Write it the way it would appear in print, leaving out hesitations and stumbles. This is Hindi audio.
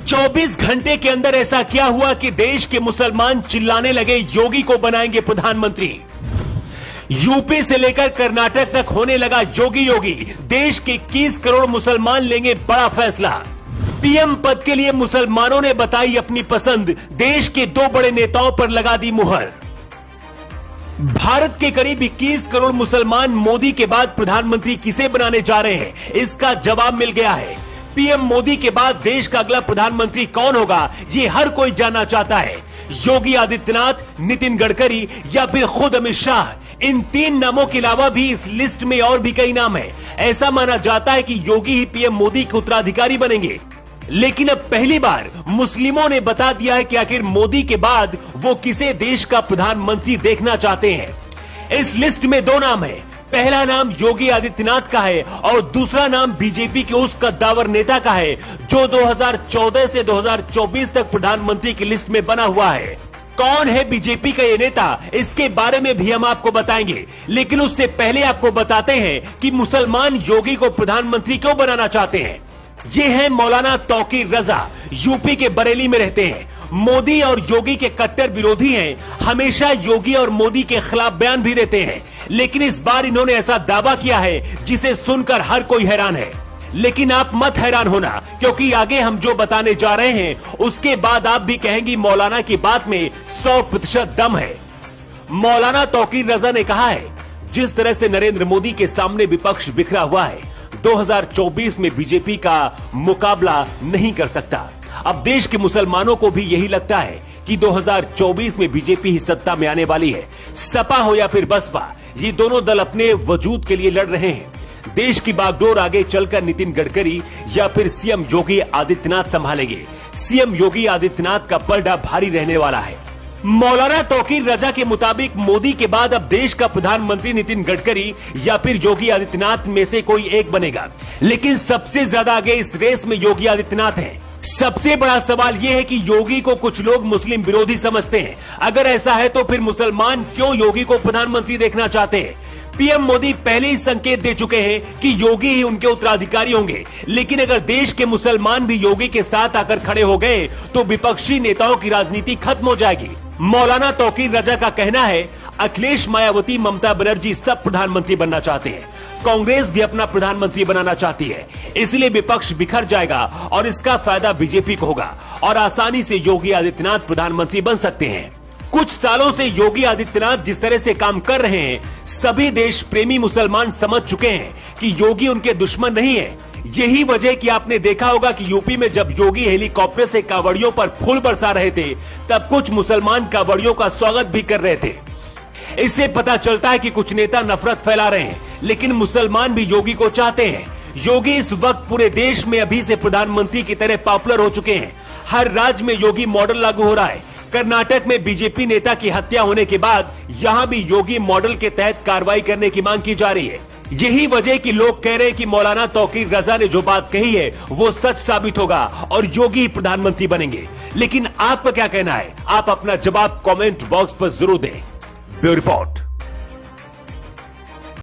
24 घंटे के अंदर ऐसा क्या हुआ कि देश के मुसलमान चिल्लाने लगे योगी को बनाएंगे प्रधानमंत्री। यूपी से लेकर कर्नाटक तक होने लगा योगी योगी। देश के 21 करोड़ मुसलमान लेंगे बड़ा फैसला। पीएम पद के लिए मुसलमानों ने बताई अपनी पसंद। देश के 2 बड़े नेताओं पर लगा दी मुहर। भारत के करीब 21 करोड़ मुसलमान मोदी के बाद प्रधानमंत्री किसे बनाने जा रहे हैं, इसका जवाब मिल गया है। पीएम मोदी के बाद देश का अगला प्रधानमंत्री कौन होगा, ये हर कोई जानना चाहता है। योगी आदित्यनाथ, नितिन गडकरी या फिर खुद अमित शाह। इन 3 नामों के अलावा भी इस लिस्ट में और भी कई नाम हैं। ऐसा माना जाता है कि योगी ही पीएम मोदी के उत्तराधिकारी बनेंगे। लेकिन अब पहली बार मुस्लिमों ने बता दिया है कि आखिर मोदी के बाद वो किसे देश का प्रधानमंत्री देखना चाहते हैं। इस लिस्ट में 2 नाम हैं। पहला नाम योगी आदित्यनाथ का है और दूसरा नाम बीजेपी के उस कद्दावर नेता का है जो 2014 से 2024 तक प्रधानमंत्री की लिस्ट में बना हुआ है। कौन है बीजेपी का ये नेता, इसके बारे में भी हम आपको बताएंगे। लेकिन उससे पहले आपको बताते हैं कि मुसलमान योगी को प्रधानमंत्री क्यों बनाना चाहते हैं। ये है मौलाना तौकीर रजा, यूपी के बरेली में रहते हैं। मोदी और योगी के कट्टर विरोधी हैं। हमेशा योगी और मोदी के खिलाफ बयान भी देते हैं। लेकिन इस बार इन्होंने ऐसा दावा किया है जिसे सुनकर हर कोई हैरान है। लेकिन आप मत हैरान होना, क्योंकि आगे हम जो बताने जा रहे हैं उसके बाद आप भी कहेंगी मौलाना की बात में 100% दम है। मौलाना तौकीर रजा ने कहा है, जिस तरह से नरेंद्र मोदी के सामने विपक्ष बिखरा हुआ है, 2024 में बीजेपी का मुकाबला नहीं कर सकता। अब देश के मुसलमानों को भी यही लगता है कि 2024 में बीजेपी ही सत्ता में आने वाली है। सपा हो या फिर बसपा, ये दोनों दल अपने वजूद के लिए लड़ रहे हैं। देश की बागडोर आगे चलकर नितिन गडकरी या फिर सीएम योगी आदित्यनाथ संभालेंगे। सीएम योगी आदित्यनाथ का पलड़ा भारी रहने वाला है। मौलाना तौकीर रजा के मुताबिक मोदी के बाद अब देश का प्रधानमंत्री नितिन गडकरी या फिर योगी आदित्यनाथ में से कोई एक बनेगा। लेकिन सबसे ज्यादा आगे इस रेस में योगी आदित्यनाथ हैं। सबसे बड़ा सवाल यह है कि योगी को कुछ लोग मुस्लिम विरोधी समझते हैं। अगर ऐसा है तो फिर मुसलमान क्यों योगी को प्रधानमंत्री देखना चाहते हैं। पीएम मोदी पहले ही संकेत दे चुके हैं कि योगी ही उनके उत्तराधिकारी होंगे। लेकिन अगर देश के मुसलमान भी योगी के साथ आकर खड़े हो गए तो विपक्षी नेताओं की राजनीति खत्म हो जाएगी। मौलाना तौकीर रजा का कहना है, अखिलेश, मायावती, ममता बनर्जी सब प्रधानमंत्री बनना चाहते हैं। कांग्रेस भी अपना प्रधानमंत्री बनाना चाहती है। इसलिए विपक्ष बिखर जाएगा और इसका फायदा बीजेपी को होगा और आसानी से योगी आदित्यनाथ प्रधानमंत्री बन सकते हैं। कुछ सालों से योगी आदित्यनाथ जिस तरह से काम कर रहे हैं, सभी देश प्रेमी मुसलमान समझ चुके हैं कि योगी उनके दुश्मन नहीं है। यही वजह कि आपने देखा होगा कि यूपी में जब योगी हेलीकॉप्टर से कांवड़ियों पर फूल बरसा रहे थे, तब कुछ मुसलमान कांवड़ियों का स्वागत भी कर रहे थे। इससे पता चलता है कि कुछ नेता नफरत फैला रहे हैं, लेकिन मुसलमान भी योगी को चाहते हैं। योगी इस वक्त पूरे देश में अभी से प्रधानमंत्री की तरह पॉपुलर हो चुके हैं। हर राज्य में योगी मॉडल लागू हो रहा है। कर्नाटक में बीजेपी नेता की हत्या होने के बाद यहां भी योगी मॉडल के तहत कार्रवाई करने की मांग की जा रही है। यही वजह कि लोग कह रहे हैं कि मौलाना तौकीर रजा ने जो बात कही है वो सच साबित होगा और योगी प्रधानमंत्री बनेंगे। लेकिन आपका क्या कहना है? आप अपना जवाब कमेंट बॉक्स पर जरूर दें। Bureau report.